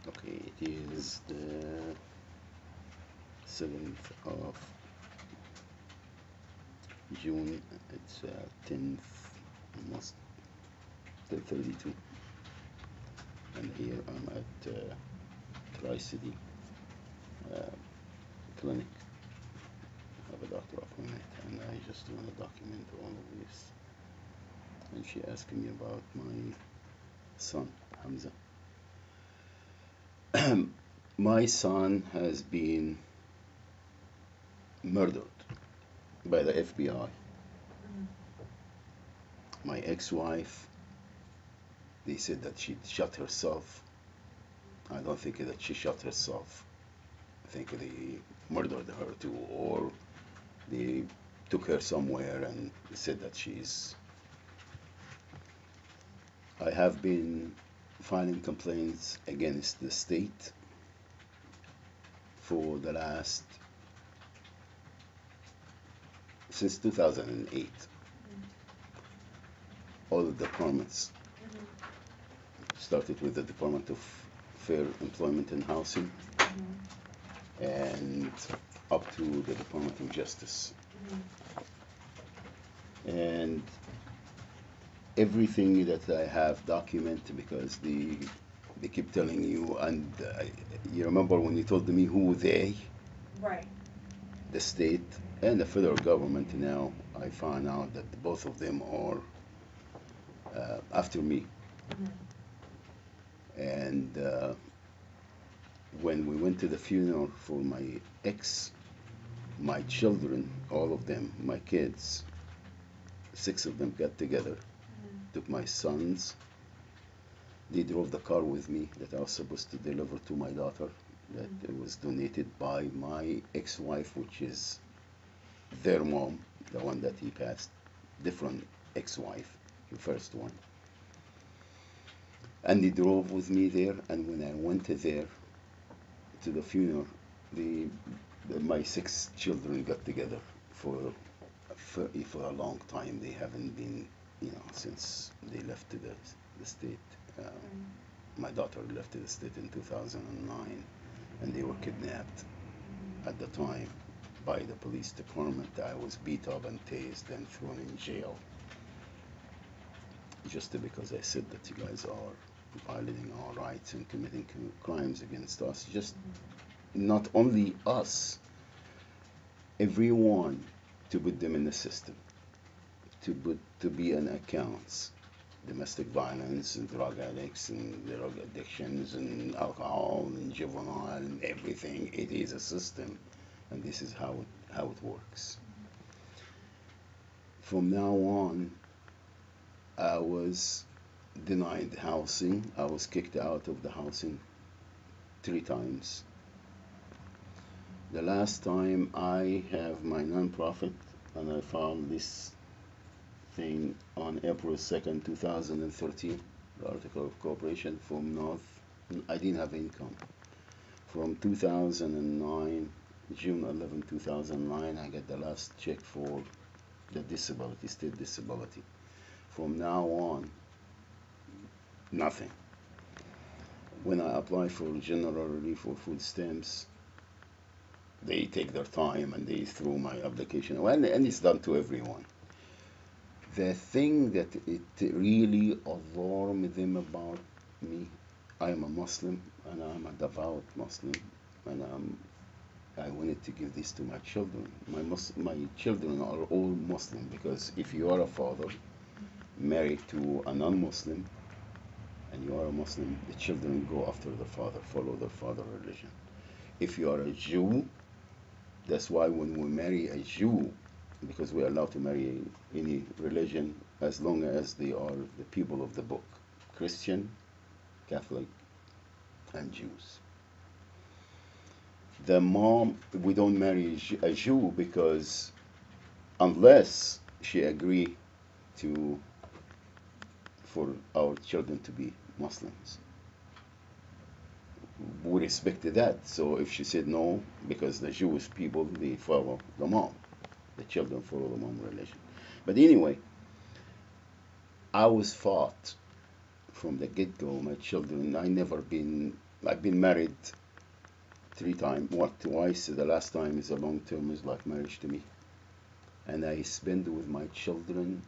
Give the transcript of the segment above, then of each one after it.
Okay, it is the 7th of June. It's 10th, almost 10:32, and here I'm at Tri-City uh, Clinic. I have a doctor appointment, and I just want to document all of this. And she asked me about my son, Hamza. My son has been murdered by the FBI. My ex-wife, they said that she shot herself. I don't think that she shot herself. I think they murdered her too, or they took her somewhere and said that she's. I have been filing complaints against the state for the last since 2008. All the departments started with the Department of Fair Employment and Housing, and up to the Department of Justice. And everything that I have documented, because they keep telling you, and you remember when you told me who they, Right. the state and the federal government. Now I found out that both of them are after me. And when we went to the funeral for my ex, my children, all of them, my kids, six of them got together, took my sons. They drove the car with me that I was supposed to deliver to my daughter, that it was donated by my ex-wife, which is their mom, the one that he passed, different ex-wife, the first one. And they drove with me there, and when I went there to the funeral, the, my six children got together for a long time. They haven't been, since they left to the state. My daughter left the state in 2009, and they were kidnapped at the time by the police department. I was beat up and tased and thrown in jail just because I said that you guys are violating our rights and committing crimes against us. Just not only us, everyone, to put them in the system, to be an accounts, domestic violence and drug addicts and drug addictions and alcohol and juvenile and everything. It is a system, and this is how it works. From now on, I was denied housing. I was kicked out of the housing 3 times. The last time I have my nonprofit, and I filed this thing on April 2nd, 2013, the article of corporation from North. I didn't have income. From 2009, June 11, 2009, I get the last check for the disability, state disability. From now on, nothing. When I apply for general relief or food stamps, they take their time and they throw my application. Well, and it's done to everyone. The thing that it really alarmed them about me, I am a Muslim and I'm a devout Muslim, and I wanted to give this to my children. My children are all Muslim, because if you are a father married to a non-Muslim and you are a Muslim, the children go after the father, follow their father religion. If you are a Jew, that's why when we marry a Jew, because we are allowed to marry any religion as long as they are the people of the book, Christian, Catholic, and Jews. The mom, we don't marry a Jew because unless she agree to for our children to be Muslims, we respected that. So if she said no, because the Jewish people, they follow the mom, the children follow the mom religion. But anyway, I was fought from the get-go. My children, I never been I've been married 3 times. What, twice? The last time is a long term, is like marriage to me. And I spend with my children.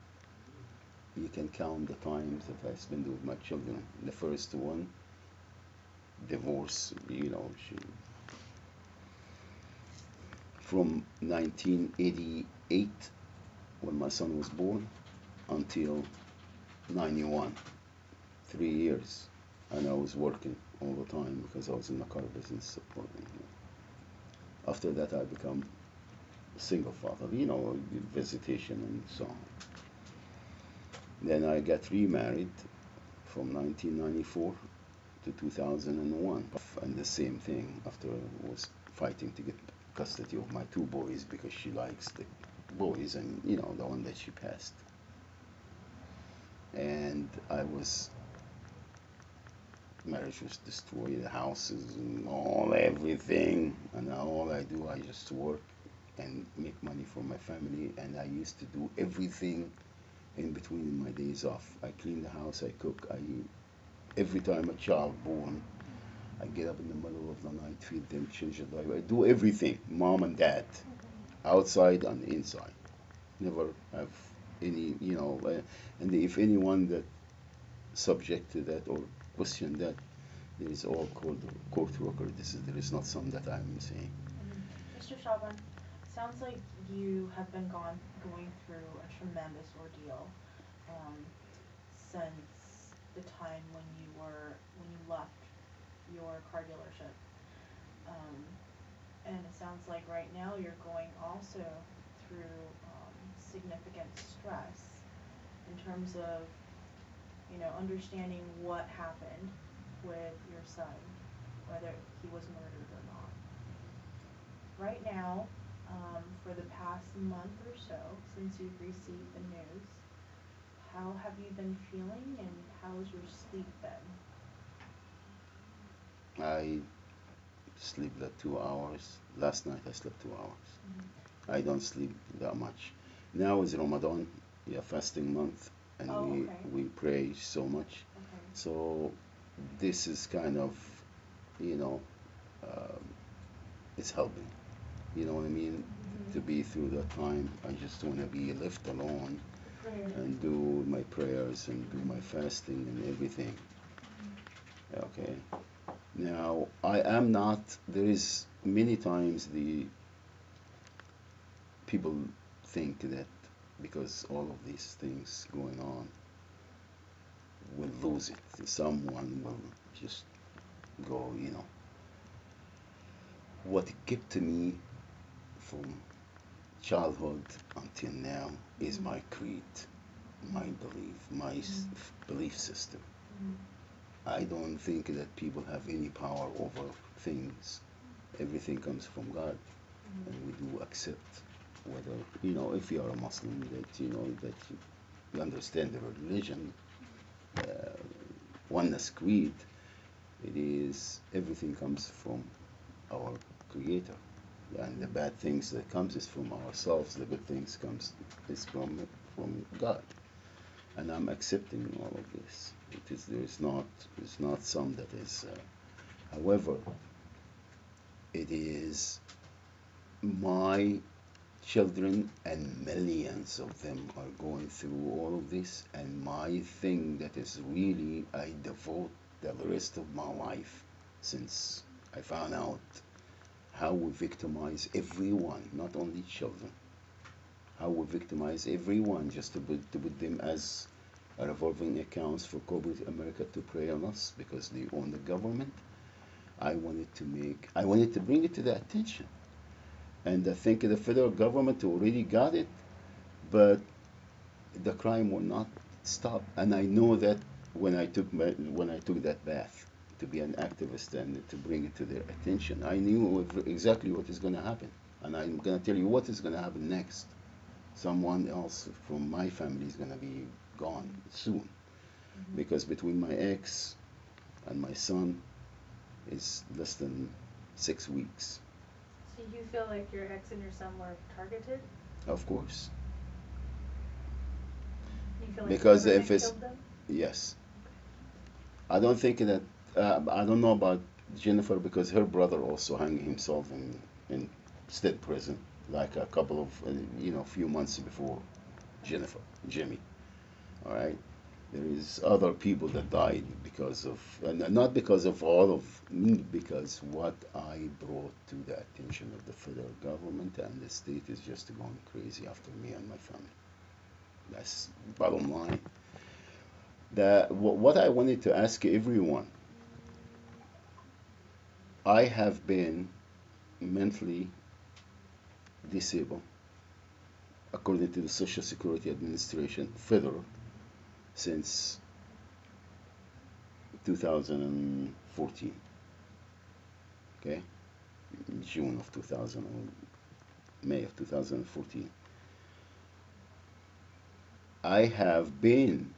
You can count the times that I spend with my children. The first one, divorce. From 1988, when my son was born, until 91, 3 years, and I was working all the time because I was in the car business supporting. After that, I become single father, visitation and so on. Then I got remarried from 1994 to 2001, and the same thing. After I was fighting to get custody of my 2 boys because she likes the boys, and the one that she passed. And marriage was destroyed, the houses and everything, and now all I do, I just work and make money for my family. And I used to do everything in between my days off. I clean the house, I cook, every time a child born, I get up in the middle of the night, feed them, change the diaper. I do everything, mom and dad, outside and inside. Never have any, and if anyone that subject to that or question that, there is all called court record. There is not some that I'm saying. Mr. Shaban, sounds like you have been going through a tremendous ordeal um, since the time when you left your car dealership. Um, and it sounds like right now you're going also through significant stress in terms of, understanding what happened with your son, whether he was murdered or not. Right now, for the past month or so, since you've received the news, how have you been feeling and how's your sleep been? I sleep that 2 hours. Last night I slept 2 hours. Mm-hmm. I don't sleep that much. Now is Ramadan, yeah, fasting month, and Oh, we okay. we pray so much. Okay. So this is kind of, you know, um, it's helping. You know what I mean? To Mm-hmm. be through that time, I just want to be left alone Prayer. and do my prayers and do my fasting and everything. Okay. Now I am not. There is many times the people think that because all of these things going on, will lose it. Someone will just go. What kept to me from childhood until now is my creed, my belief, my belief system. Mm-hmm. I don't think that people have any power over things. Everything comes from God, and we do accept whether, if you are a Muslim, that you understand the religion, uh, oneness creed. It is everything comes from our Creator, and the bad things that comes is from ourselves. The good things comes is from God, and I'm accepting all of this. It's not some that is. However, it is my children, and millions of them are going through all of this. And my thing that is really, I devote the rest of my life since I found out how we victimize everyone, not only children, how we victimize everyone just to put them as revolving accounts for corporate America to prey on us because they own the government. I wanted to bring it to their attention. And I think the federal government already got it, but the crime will not stop. And I know that when I took that bath to be an activist and to bring it to their attention, I knew exactly what is going to happen. And I'm going to tell you what is going to happen next. Someone else from my family is going to be gone soon, Mm-hmm. because between my ex and my son is less than 6 weeks. So you feel like your ex and your son were targeted? Of course, You feel like the because if government it's killed them? yes, I don't think that I don't know about Jennifer because her brother also hung himself in state prison, like a couple of, few months before Jennifer, Jimmy. All right. There is other people that died because of, and not because of all of me, because what I brought to the attention of the federal government and the state is just going crazy after me and my family. That's bottom line. What I wanted to ask everyone, I have been mentally disabled according to the Social Security Administration, federal, since 2014. Okay, June of 2000, May of 2014. I have been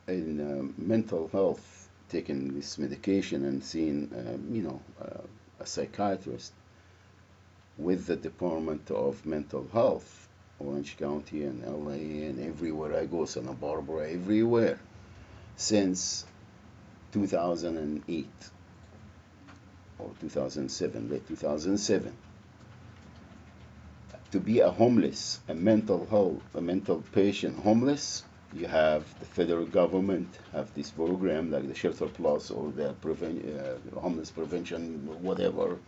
in mental health, taking this medication and seeing, a psychiatrist with the Department of Mental Health, Orange County and LA and everywhere I go, Santa Barbara, everywhere, since 2008 or 2007, late 2007. To be a homeless, a mental health, a mental patient homeless, you have the federal government have this program like the Shelter Plus or the homeless prevention, whatever,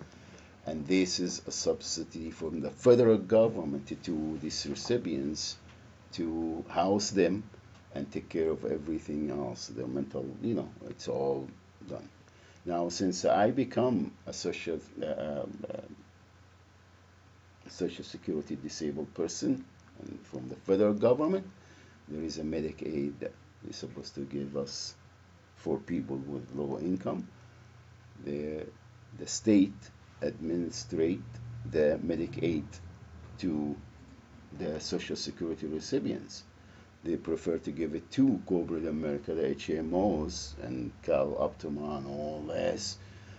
and this is a subsidy from the federal government to these recipients to house them and take care of everything else. Their mental, it's all done. Now, since I become a social security disabled person and from the federal government, there is a Medicaid that is supposed to give us for people with low income. The state administrate the Medicaid to the Social Security recipients. They prefer to give it to corporate America, the HMOs, and Cal Optima and all this,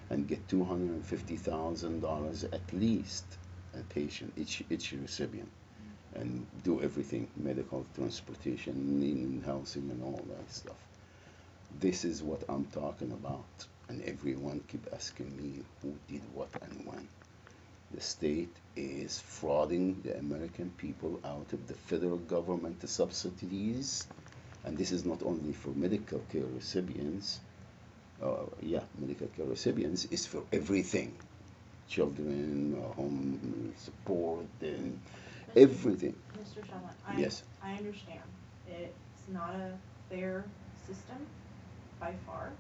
and get $250,000 at least a patient, each recipient, and do everything, medical, transportation, in housing, and all that stuff. This is what I'm talking about. And everyone keep asking me who did what and when. The state is frauding the American people out of the federal government subsidies. And this is not only for medical care recipients. Medical care recipients is for everything. Children, home support, and everything. Mr. Shaman, Yes. I understand. It's not a fair system by far.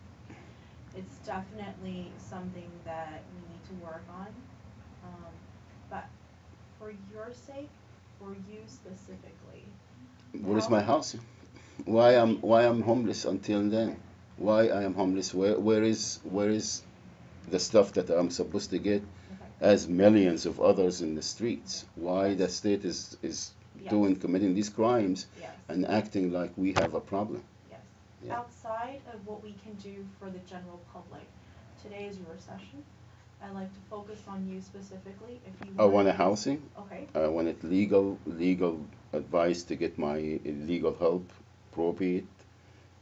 It's definitely something that we need to work on. But for your sake, for you specifically, What is how my house? Why I'm homeless until then? Why I am homeless? Where is the stuff that I'm supposed to get okay. as millions of others in the streets? Why the Yes. state is Yes. committing these crimes Yes. and acting like we have a problem? Yes. Yeah. Outside of what we can do for the general public, today is your session. I'd like to focus on you specifically. If you I want a to, housing. okay. I wanted legal advice to get my legal help, probate,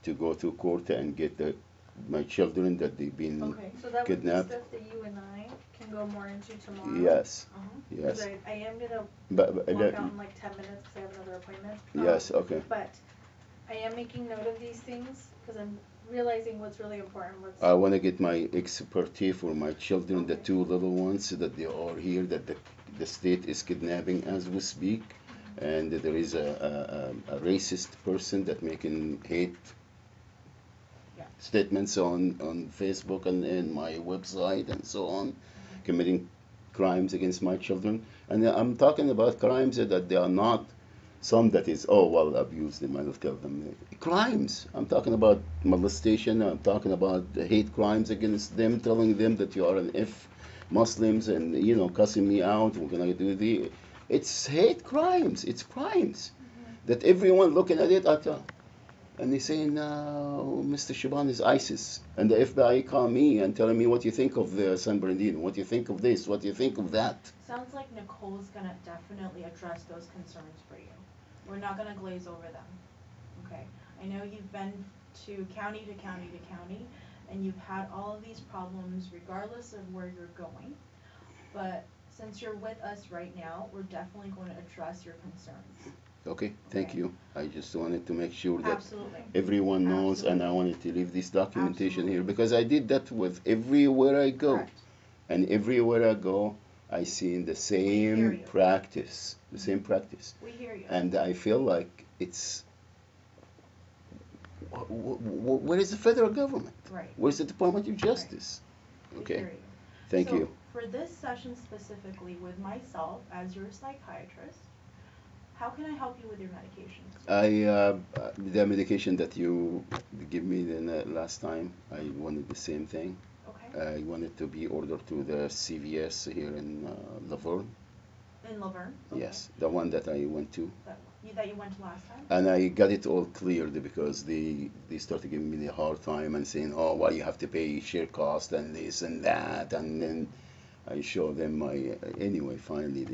to go to court and get my children that they've been Okay, so that would be kidnapped. stuff that you and I can go more into tomorrow. Yes, Uh-huh. Cause yes. I am gonna But walk out in like 10 minutes cause I have another appointment. yes, okay. But I am making note of these things cause I'm realizing what's really important, what's. I want to get my expertise for my children, the Okay. two little ones that they are here, that the state is kidnapping as we speak, and there is a racist person that making hate Yeah. statements on Facebook and my website and so on, committing crimes against my children. And I'm talking about crimes that they are not some that is, oh, well, abuse them, I'll tell them. Crimes. I'm talking about molestation, I'm talking about hate crimes against them, telling them that you are an F Muslims and, cussing me out, we're going to do the. It's hate crimes. It's crimes. That everyone looking at it, and they saying, Mr. Shaban is ISIS. And the FBI call me and telling me what you think of the San Bernardino, what you think of this, what you think of that. Sounds like Nicole's gonna definitely address those concerns for you. We're not gonna glaze over them, okay? I know you've been to county to county to county, and you've had all of these problems regardless of where you're going. But since you're with us right now, we're definitely going to address your concerns. Okay, thank Okay. you. I just wanted to make sure that Absolutely. everyone knows, and I Absolutely. wanted to leave this documentation here Absolutely. because I did that with everywhere I go. Correct. And everywhere I go, I see the hear same you. practice, the same practice. We hear you. And I feel like it's, where is the federal government? Right. Where's the Department of Justice? We Okay, hear you. thank So, you. for this session specifically with myself as your psychiatrist, how can I help you with your medications? The medication that you give me the last time, I wanted the same thing. Okay. I wanted to be ordered to the CVS here in Laverne. In Laverne? Okay. Yes, the one that I went to. That you went to last time? And I got it all cleared because they started giving me the hard time and saying, oh, well, you have to pay share cost and this and that. And then I show them my, anyway, finally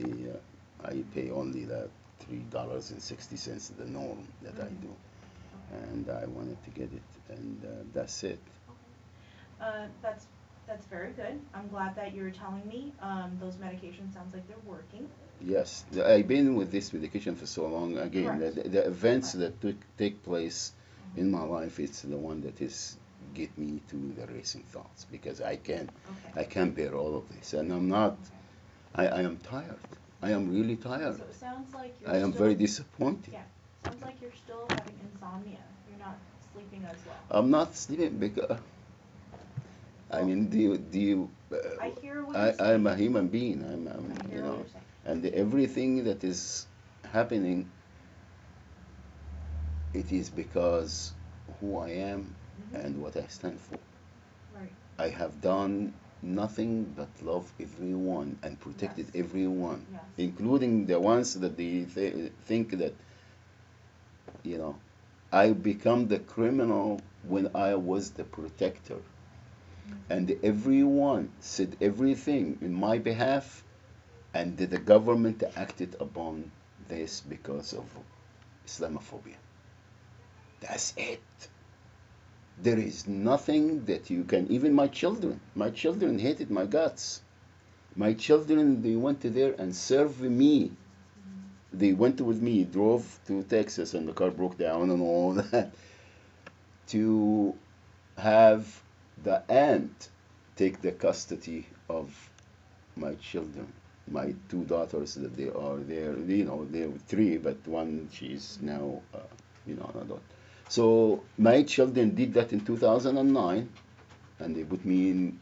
I pay only the $3.60, the norm that I do. Okay. And I wanted to get it, and that's it. Okay. That's very good. I'm glad that you're telling me. Those medications sounds like they're working. Yes, I've been with this medication for so long. Again, Correct. the events Correct. that take place in my life, it's the one that is get me to the racing thoughts because Okay. I can't bear all of this, and I'm not. I am tired. I am really tired. So it sounds like you're I am still, very disappointed. yeah, sounds like you're still having insomnia. You're not sleeping as well. I'm not sleeping because I Well, mean, do you? I hear what you're I'm a saying. human being. I You hear what know, you're saying. and everything that is happening, it is because who I am Mhm. and what I stand for. Right. I have done nothing but love everyone and protected Yes. everyone, Yes. including the ones that they think that, you know, I become the criminal when I was the protector. And everyone said everything in my behalf, and the government acted upon this because of Islamophobia. That's it. There is nothing that you can, even my children hated my guts. My children, they went there and served me. They went with me, drove to Texas, and the car broke down and all that, to have the aunt take the custody of my children, my two daughters that they are there. You know, they're three, but one she's now, an adult. So my children did that in 2009, and they put me in.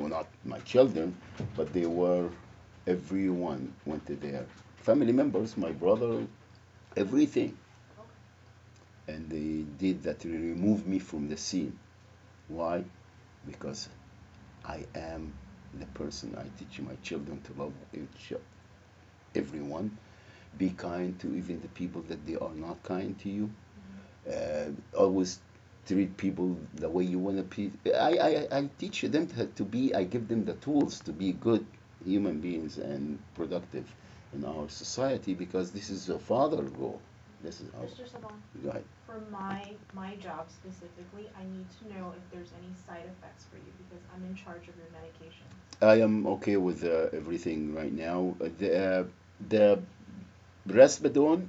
Not my children, but they were. Everyone went to their family members, my brother, everything, and they did that to remove me from the scene. Why? Because I am the person. I teach my children to love everyone, be kind to even the people that they are not kind to you. Always treat people the way you want to be. I teach them to be. I give them the tools to be good human beings and productive in our society because this is a father role. This is our. Mr. Saban, Go ahead. for my job specifically, I need to know if there's any side effects for you because I'm in charge of your medication. I am okay with everything right now. The Raspadon,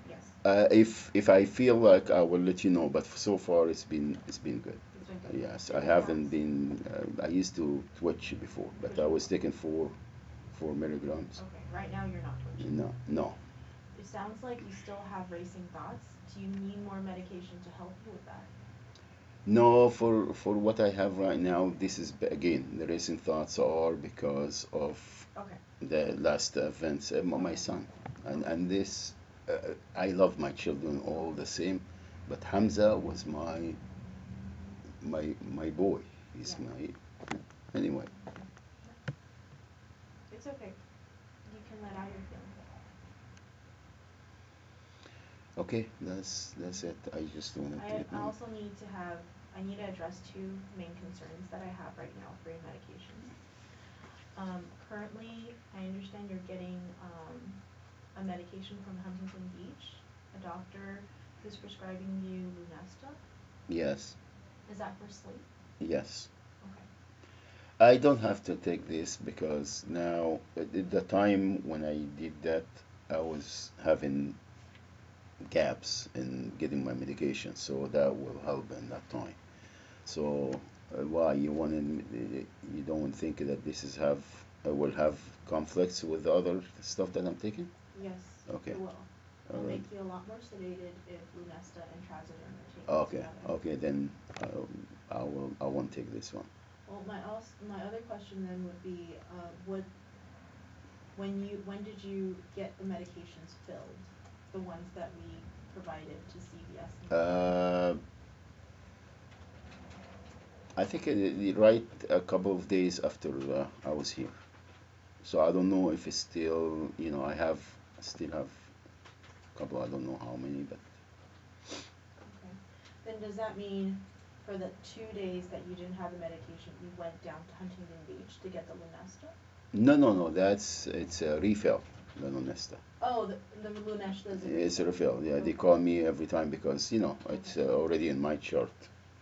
Yes. if I feel like I will let you know. But so far it's been good. It's been good. Yes, I It haven't has. been. I used to twitch before, but I was taking 4 milligrams. Okay. Right now you're not twitching. No, no. It sounds like you still have racing thoughts. Do you need more medication to help you with that? No, for what I have right now, this is again the racing thoughts are because of Okay. the last events. My son, and this, I love my children all the same, but Hamza was my boy. He's Yeah. my anyway. It's okay. You can let out your feelings. Okay, that's it. I just wanted to. I also need to I need to address two main concerns that I have right now for your medications. Currently, I understand you're getting a medication from Huntington Beach, a doctor who's prescribing you Lunesta. Yes. Is that for sleep? Yes. Okay. I don't have to take this because now, at the time when I did that, I was having gaps in getting my medication, so that will help in that time. So, why you you don't think that this is have will have conflicts with the other stuff that I'm taking? Yes, Okay, it will. all It'll right. make you a lot more sedated if Lunesta and Trazodone are taken Okay, together. okay, then I won't take this one. Well, my other question then would be, when did you get the medications filled? The ones that we provided to CVS and Uh, I think right a couple of days after I was here. So I don't know if it's still, I still have a couple, I don't know how many, but Okay. Then does that mean for the 2 days that you didn't have the medication, you went down to Huntington Beach to get the Lunesta? no, no, no, it's a refill, the Lunesta. Oh, the Lunesta is a It's a refill. refill, yeah, they Okay. call me every time because, it's Okay. already in my chart.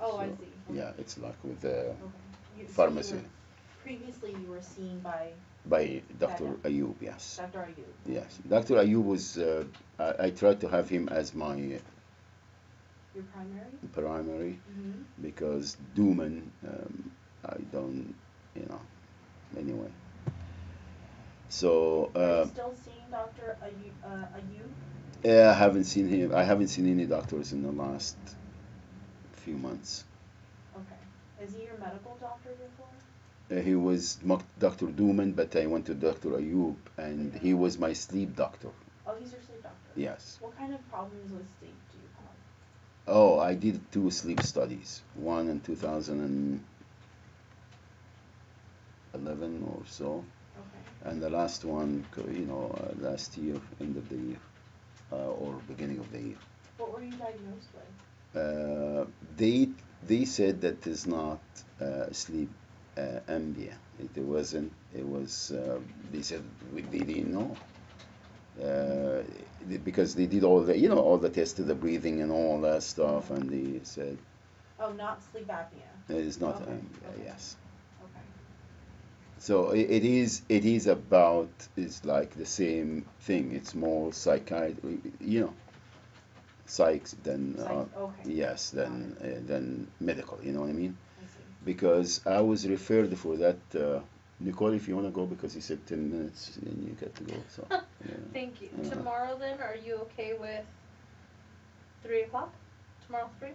Oh, I So, see. Okay. yeah, it's like with the Okay. So you pharmacy were, previously you were seen by by Dr. Dada. Ayub, yes. Dr. Ayub. Yes, Dr. Ayub was, I tried to have him as my Your primary? primary Mm-hmm. because Duman, I don't, you know, anyway. So, Are you still seeing Dr. Ayub? yeah, I haven't seen him. I haven't seen any doctors in the last few months. Okay. Is he your medical doctor before? He was Dr. Duman, but I went to Dr. Ayub, and he was my sleep doctor. Oh, he's your sleep doctor. Yes. What kind of problems with sleep do you have? Oh, I did two sleep studies. One in 2011 or so, Okay. and the last one, last year, end of the year, or beginning of the year. What were you diagnosed with? Uh, they they said that is not sleep ambia. It wasn't. It was. They said they didn't know because they did all the tests of the breathing and all that stuff, and they said Oh, not sleep apnea. it is not Okay. ambia. Okay. Yes. Okay. So it is about it's like the same thing. It's more psychiatry, psych than Okay. yes than medical. You know what I mean? I see. Because I was referred for that. Nicole, if you want to go, because he said 10 minutes and you got to go. So, yeah. Thank you. Uh, Tomorrow then, are you okay with 3 o'clock? Tomorrow 3?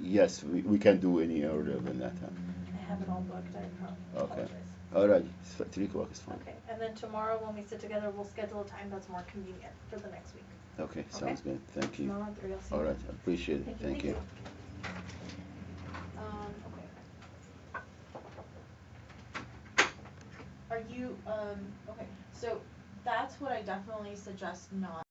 yes, we can do any earlier than that. Huh? I have it all booked. I Okay. apologize. All right. 3 o'clock is fine. Okay, and then tomorrow when we sit together, we'll schedule a time that's more convenient for the next week. Okay, sounds good. Thank you. Tomorrow at 3, I'll see All you. right, appreciate it. Thank you. Okay. Are you, okay, so that's what I definitely suggest not